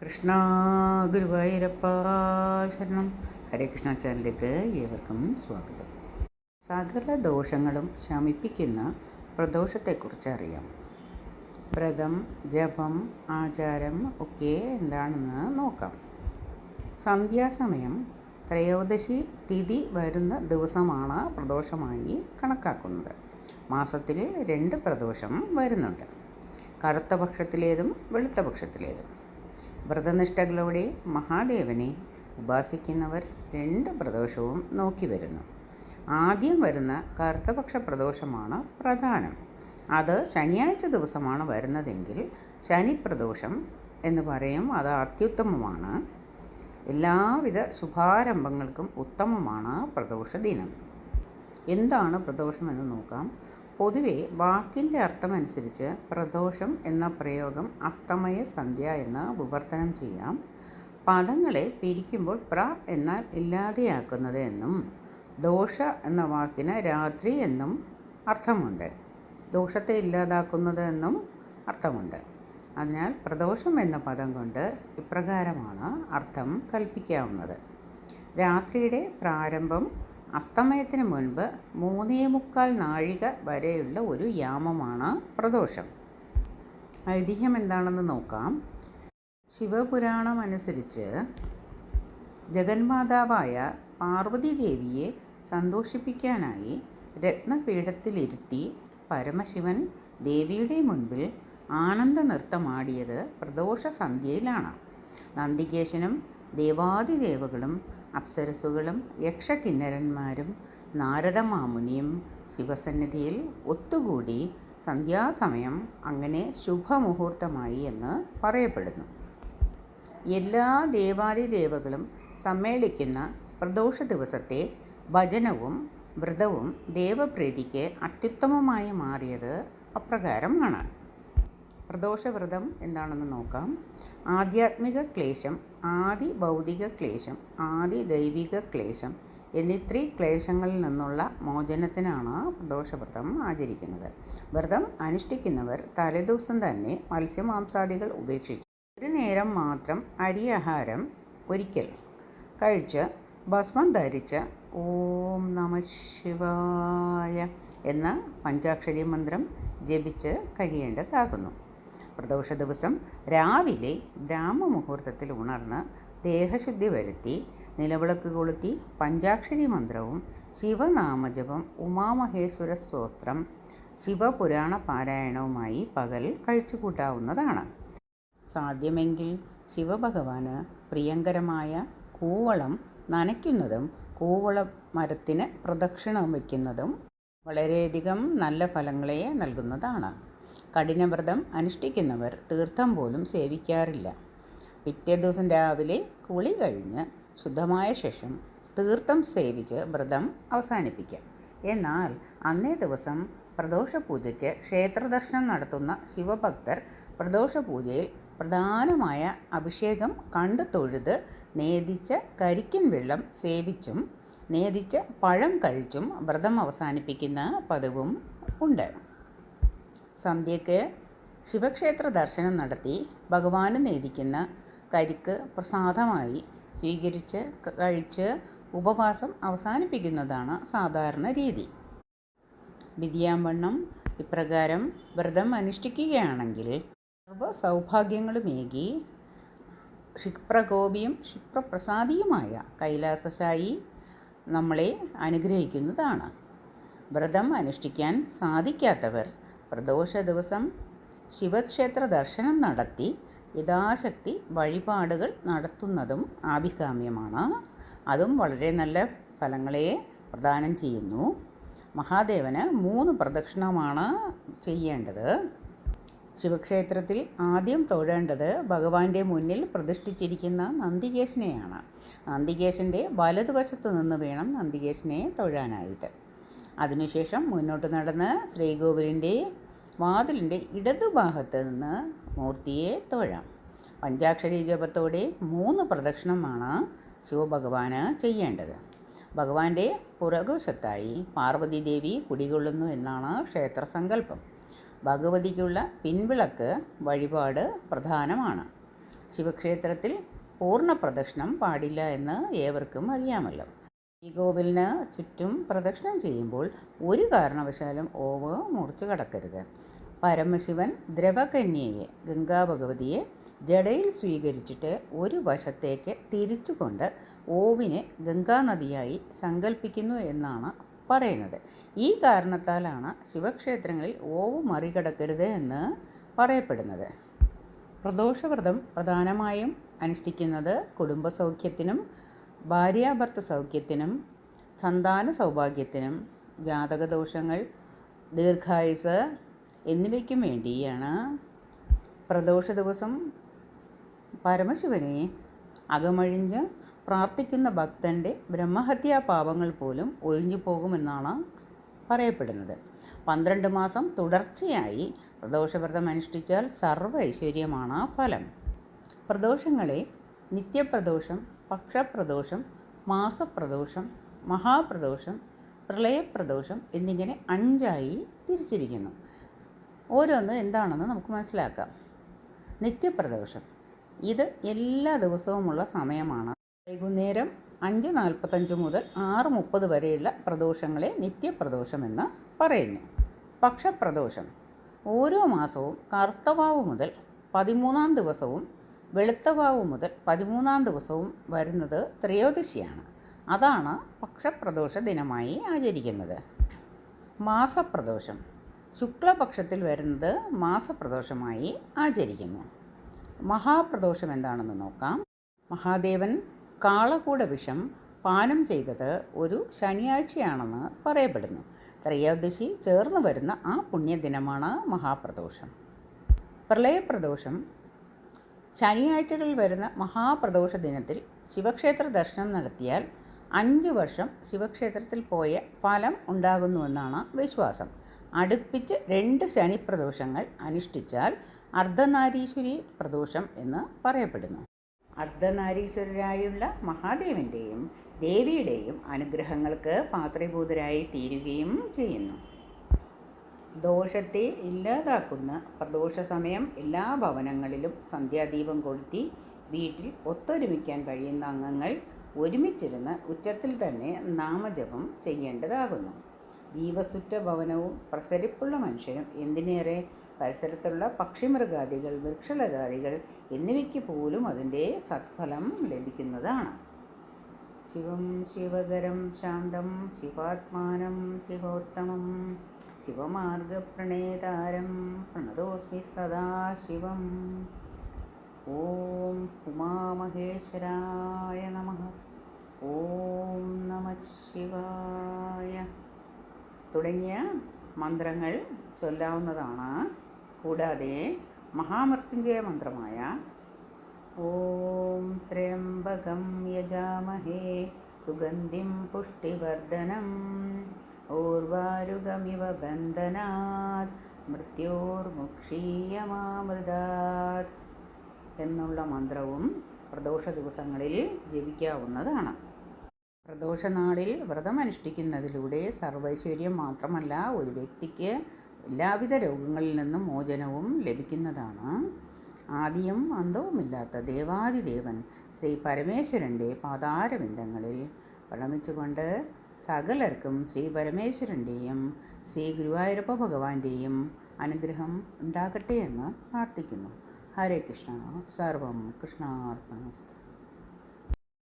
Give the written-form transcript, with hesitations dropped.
കൃഷ്ണ ഗുരുവായൂരപ്പ ശരണം. ഹരേ കൃഷ്ണ ചാനലിലേക്ക് ഏവർക്കും സ്വാഗതം. സകല ദോഷങ്ങളും ശമിപ്പിക്കുന്ന പ്രദോഷത്തെക്കുറിച്ച് അറിയാം. വ്രതം, ജപം, ആചാരം ഒക്കെ എന്താണെന്ന് നോക്കാം. സന്ധ്യാസമയം ത്രയോദശി തിഥി വരുന്ന ദിവസമാണ് പ്രദോഷമായി കണക്കാക്കുന്നത്. മാസത്തിൽ 2 പ്രദോഷം വരുന്നുണ്ട്, കറുത്ത പക്ഷത്തിലേതും വെളുത്ത പക്ഷത്തിലേതും. വ്രതനിഷ്ഠകളോടെ മഹാദേവനെ ഉപാസിക്കുന്നവർ 2 പ്രദോഷവും നോക്കി വരുന്നു. ആദ്യം വരുന്ന കറുത്തപക്ഷ പ്രദോഷമാണ് പ്രധാനം. അത് ശനിയാഴ്ച ദിവസമാണ് വരുന്നതെങ്കിൽ ശനിപ്രദോഷം എന്ന് പറയും. അത് അത്യുത്തമമാണ്. എല്ലാവിധ ശുഭാരംഭങ്ങൾക്കും ഉത്തമമാണ് പ്രദോഷ ദിനം. എന്താണ് പ്രദോഷം എന്ന് നോക്കാം. പൊതുവെ വാക്കിൻ്റെ അർത്ഥമനുസരിച്ച് പ്രദോഷം എന്ന പ്രയോഗം അസ്തമയ സന്ധ്യ എന്ന് വിവർത്തനം ചെയ്യാം. പദങ്ങളെ പിരിക്കുമ്പോൾ പ്ര എന്നാൽ ഇല്ലാതെയാക്കുന്നത് എന്നും ദോഷ എന്ന വാക്കിന് രാത്രി എന്നും അർത്ഥമുണ്ട്. ദോഷത്തെ ഇല്ലാതാക്കുന്നത് എന്നും അർത്ഥമുണ്ട്. അതിനാൽ പ്രദോഷം എന്ന പദം കൊണ്ട് ഇപ്രകാരമാണ് അർത്ഥം കൽപ്പിക്കാവുന്നത്. രാത്രിയുടെ പ്രാരംഭം അസ്തമയത്തിന് മുൻപ് 3.25 നാഴിക വരെയുള്ള ഒരു യാമമാണ് പ്രദോഷം. ഐതിഹ്യം എന്താണെന്ന് നോക്കാം. ശിവപുരാണം അനുസരിച്ച് ജഗന്മാതാവായ പാർവതി ദേവിയെ സന്തോഷിപ്പിക്കാനായി രത്നപീഠത്തിലിരുത്തി പരമശിവൻ ദേവിയുടെ മുൻപിൽ ആനന്ദ നൃത്തമാടിയത് പ്രദോഷ സന്ധ്യയിലാണ്. നന്ദികേശനും ദേവാദിദേവകളും അപ്സരസുകളും യക്ഷകിന്നരന്മാരും നാരദമാമുനിയും ശിവസന്നിധിയിൽ ഒത്തുകൂടി സന്ധ്യാസമയം അങ്ങനെ ശുഭമുഹൂർത്തമായി എന്ന് പറയപ്പെടുന്നു. എല്ലാ ദേവാദിദേവകളും സമ്മേളിക്കുന്ന പ്രദോഷ ദിവസത്തെ ഭജനവും വ്രതവും ദേവപ്രീതിക്ക് അത്യുത്തമമായി മാറിയത് അപ്രകാരമാണ്. പ്രദോഷവ്രതം എന്താണെന്ന് നോക്കാം. ആധ്യാത്മിക ക്ലേശം, ആദി ഭൗതിക ക്ലേശം, ആദി ദൈവിക ക്ലേശം എന്നീ 3 ക്ലേശങ്ങളിൽ നിന്നുള്ള മോചനത്തിനാണ് പ്രദോഷവ്രതം ആചരിക്കുന്നത്. വ്രതം അനുഷ്ഠിക്കുന്നവർ തലേദിവസം തന്നെ മത്സ്യമാംസാദികൾ ഉപേക്ഷിച്ച് ഒരു നേരം മാത്രം അരിയാഹാരം ഒരിക്കൽ കഴിച്ച് ഭസ്മം ധരിച്ച് ഓം നമഃ ശിവായ എന്ന പഞ്ചാക്ഷരി മന്ത്രം ജപിച്ച് കഴിയേണ്ടതാകുന്നു. പ്രദോഷ ദിവസം രാവിലെ ബ്രാഹ്മമുഹൂർത്തത്തിൽ ഉണർന്ന് ദേഹശുദ്ധി വരുത്തി നിലവിളക്ക് കൊളുത്തി പഞ്ചാക്ഷരി മന്ത്രവും ശിവനാമജപം, ഉമാമഹേശ്വര സ്തോത്രം, ശിവപുരാണ പാരായണവുമായി പകൽ കഴിച്ചുകൂട്ടാവുന്നതാണ്. സാധ്യമെങ്കിൽ ശിവഭഗവാന് പ്രിയങ്കരമായ കൂവളം നനയ്ക്കുന്നതും കൂവള മരത്തിന് പ്രദക്ഷിണം വയ്ക്കുന്നതും വളരെയധികം നല്ല ഫലങ്ങളെ നൽകുന്നതാണ്. കഠിനവ്രതം അനുഷ്ഠിക്കുന്നവർ തീർത്ഥം പോലും സേവിക്കാറില്ല. പിറ്റേ ദിവസം രാവിലെ കുളി കഴിഞ്ഞ് ശുദ്ധമായ ശേഷം തീർത്ഥം സേവിച്ച് വ്രതം അവസാനിപ്പിക്കാം. എന്നാൽ അന്നേ ദിവസം പ്രദോഷപൂജയ്ക്ക് ക്ഷേത്രദർശനം നടത്തുന്ന ശിവഭക്തർ പ്രദോഷപൂജയിൽ പ്രധാനമായ അഭിഷേകം കണ്ടു തൊഴുത് നേദിച്ച കരിക്കിൻ വെള്ളം സേവിച്ചും നേദിച്ച പഴം കഴിച്ചും വ്രതം അവസാനിപ്പിക്കുന്ന പതിവും ഉണ്ട്. സന്ധ്യയ്ക്ക് ശിവക്ഷേത്ര ദർശനം നടത്തി ഭഗവാന് നേദിക്കുന്ന കരിക്ക് പ്രസാദമായി സ്വീകരിച്ച് കഴിച്ച് ഉപവാസം അവസാനിപ്പിക്കുന്നതാണ് സാധാരണ രീതി. വിധിയാവണ്ണം ഇപ്രകാരം വ്രതം അനുഷ്ഠിക്കുകയാണെങ്കിൽ സർവ സൗഭാഗ്യങ്ങളുമേകി ക്ഷിപ്രകോപിയും ക്ഷിപ്രപ്രസാദിയുമായ കൈലാസശായി നമ്മളെ അനുഗ്രഹിക്കുന്നതാണ്. വ്രതം അനുഷ്ഠിക്കാൻ സാധിക്കാത്തവർ പ്രദോഷ ദിവസം ശിവക്ഷേത്ര ദർശനം നടത്തി യഥാശക്തി വഴിപാടുകൾ നടത്തുന്നതും ആഭികാമ്യമാണ്. അതും വളരെ നല്ല ഫലങ്ങളെ പ്രദാനം ചെയ്യുന്നു. മഹാദേവന് 3 പ്രദക്ഷിണമാണ് ചെയ്യേണ്ടത്. ശിവക്ഷേത്രത്തിൽ ആദ്യം തൊഴേണ്ടത് ഭഗവാന്റെ മുന്നിൽ പ്രതിഷ്ഠിച്ചിരിക്കുന്ന നന്ദികേശനെയാണ്. നന്ദികേശൻ്റെ വലതുവശത്ത് നിന്ന് വേണം നന്ദികേശനെ തൊഴാനായിട്ട്. അതിനുശേഷം മുന്നോട്ട് നടന്ന് ശ്രീകോവിലിൻ്റെ വാതിലിൻ്റെ ഇടതുഭാഗത്ത് നിന്ന് മൂർത്തിയെ തൊഴാം. പഞ്ചാക്ഷരി ജപത്തോടെ 3 പ്രദക്ഷിണമാണ് ശിവഭഗവാന് ചെയ്യേണ്ടത്. ഭഗവാന്റെ പുറകുവശത്തായി പാർവതി ദേവി കുടികൊള്ളുന്നു എന്നാണ് ക്ഷേത്രസങ്കല്പം. ഭഗവതിക്കുള്ള പിൻവിളക്ക് വഴിപാട് പ്രധാനമാണ്. ശിവക്ഷേത്രത്തിൽ പൂർണ്ണ പ്രദക്ഷിണം പാടില്ല എന്ന് ഏവർക്കും അറിയാമല്ലോ. ഈ കോവിലിന് ചുറ്റും പ്രദക്ഷിണം ചെയ്യുമ്പോൾ ഒരു കാരണവശാലും ഓവ് മുറിച്ചു കടക്കരുത്. പരമശിവൻ ദ്രവകന്യയെ ഗംഗാഭഗവതിയെ ജടയിൽ സ്വീകരിച്ചിട്ട് ഒരു വശത്തേക്ക് തിരിച്ചുകൊണ്ട് ഓവിനെ ഗംഗാനദിയായി സങ്കല്പിക്കുന്നു എന്നാണ് പറയുന്നത്. ഈ കാരണത്താലാണ് ശിവക്ഷേത്രങ്ങളിൽ ഓവ് മറികടക്കരുത് എന്ന് പറയപ്പെടുന്നത്. പ്രദോഷവ്രതം പ്രധാനമായും അനുഷ്ഠിക്കുന്നത് കുടുംബസൗഖ്യത്തിനും ഭാര്യാഭർത്തൃ സൗഖ്യത്തിനും സന്താന സൗഭാഗ്യത്തിനും ജാതകദോഷങ്ങൾ, ദീർഘായുസ് എന്നിവയ്ക്കും വേണ്ടിയാണ്. പ്രദോഷ ദിവസം പരമശിവനെ അകമഴിഞ്ഞ് പ്രാർത്ഥിക്കുന്ന ഭക്തൻ്റെ ബ്രഹ്മഹത്യാ പാപങ്ങൾ പോലും ഒഴിഞ്ഞു പോകുമെന്നാണ് പറയപ്പെടുന്നത്. 12 മാസം തുടർച്ചയായി പ്രദോഷവ്രതം അനുഷ്ഠിച്ചാൽ സർവ്വ ഐശ്വര്യമാണ് ഫലം. പ്രദോഷങ്ങളെ നിത്യപ്രദോഷം, പക്ഷപ്രദോഷം, മാസപ്രദോഷം, മഹാപ്രദോഷം, പ്രളയപ്രദോഷം എന്നിങ്ങനെ 5ആയി തിരിച്ചിരിക്കുന്നു. ഓരോന്ന് എന്താണെന്ന് നമുക്ക് മനസ്സിലാക്കാം. നിത്യപ്രദോഷം ഇത് എല്ലാ ദിവസവുമുള്ള സമയമാണ്. വൈകുന്നേരം 5:45 മുതൽ 6:30 വരെയുള്ള പ്രദോഷങ്ങളെ നിത്യപ്രദോഷമെന്ന് പറയുന്നു. പക്ഷപ്രദോഷം ഓരോ മാസവും കറുത്തവാവ് മുതൽ 13-ാം ദിവസവും വെളുത്തവാവ് മുതൽ 13-ാം ദിവസവും വരുന്നത് ത്രയോദശിയാണ്. അതാണ് പക്ഷപ്രദോഷ ദിനമായി ആചരിക്കുന്നത്. മാസപ്രദോഷം ശുക്ലപക്ഷത്തിൽ വരുന്നത് മാസപ്രദോഷമായി ആചരിക്കുന്നു. മഹാപ്രദോഷം എന്താണെന്ന് നോക്കാം. മഹാദേവൻ കാളകൂട വിഷം പാനം ചെയ്തത് ഒരു ശനിയാഴ്ചയാണെന്ന് പറയപ്പെടുന്നു. ത്രയോദശി ചേർന്ന് വരുന്ന ആ പുണ്യദിനമാണ് മഹാപ്രദോഷം. പ്രളയപ്രദോഷം ശനിയാഴ്ചകളിൽ വരുന്ന മഹാപ്രദോഷ ദിനത്തിൽ ശിവക്ഷേത്ര ദർശനം നടത്തിയാൽ 5 വർഷം ശിവക്ഷേത്രത്തിൽ പോയ ഫലം ഉണ്ടാകുന്നുവെന്നാണ് വിശ്വാസം. അടുപ്പിച്ച് 2 ശനിപ്രദോഷങ്ങൾ അനുഷ്ഠിച്ചാൽ അർദ്ധനാരീശ്വരി പ്രദോഷം എന്ന് പറയപ്പെടുന്നു. അർദ്ധനാരീശ്വരരായുള്ള മഹാദേവൻ്റെയും ദേവിയുടെയും അനുഗ്രഹങ്ങൾക്ക് പാത്രീഭൂതരായി തീരുകയും ചെയ്യുന്നു. ദോഷത്തെ ഇല്ലാതാക്കുന്ന പ്രദോഷ സമയം എല്ലാ ഭവനങ്ങളിലും സന്ധ്യാദീപം കൊളുത്തി വീട്ടിൽ ഒത്തൊരുമിക്കാൻ കഴിയുന്ന അംഗങ്ങൾ ഒരുമിച്ചിരുന്ന് ഉച്ചത്തിൽ തന്നെ നാമജപം ചെയ്യേണ്ടതാകുന്നു. ജീവസുറ്റ ഭവനവും പ്രസരിപ്പുള്ള മനുഷ്യരും എന്തിനേറെ പരിസരത്തുള്ള പക്ഷിമൃഗാദികൾ, വൃക്ഷലതാദികൾ എന്നിവയ്ക്ക് പോലും അതിൻ്റെ സത്ഫലം ലഭിക്കുന്നതാണ്. ശിവം ശിവകരം ശാന്തം ശിവാത്മാനം ശിവോത്തമം ശിവമാർഗപ്രണേതാരം പ്രണതോസ്മി സദാശിവം. ഓം ഉമാമഹേശ്വരായ നമഃ. ഓം നമഃ ശിവായ തുടങ്ങിയ മന്ത്രങ്ങൾ ചൊല്ലാവുന്നതാണ്. കൂടാതെ മഹാമൃത്യുഞ്ജയ മന്ത്രമായ ഓം ത്രയംബകം യജാമഹേ സുഗന്ധിം പുഷ്ടിവർദ്ധനം ഓർവാരുകമിവ ബന്ധനാത് മൃത്യോർമുക്ഷീയമാമൃതാത് എന്നുള്ള മന്ത്രവും പ്രദോഷ ദിവസങ്ങളിൽ ജപിക്കാവുന്നതാണ്. പ്രദോഷനാളിൽ വ്രതമനുഷ്ഠിക്കുന്നതിലൂടെ സർവൈശ്വര്യം മാത്രമല്ല ഒരു വ്യക്തിക്ക് എല്ലാവിധ രോഗങ്ങളിൽ നിന്നും മോചനവും ലഭിക്കുന്നതാണ്. ആദിയും അന്തവുമില്ലാത്ത ദേവാദിദേവൻ ശ്രീ പരമേശ്വരൻ്റെ പാതാരവിന്ദങ്ങളിൽ പ്രണമിച്ചുകൊണ്ട് സകലർക്കും ശ്രീ പരമേശ്വരൻ്റെയും ശ്രീ ഗുരുവായൂരപ്പ ഭഗവാന്റെയും അനുഗ്രഹം ഉണ്ടാകട്ടെ എന്ന് പ്രാർത്ഥിക്കുന്നു. ഹരേ കൃഷ്ണ. സർവം കൃഷ്ണാർപ്പണമസ്തു.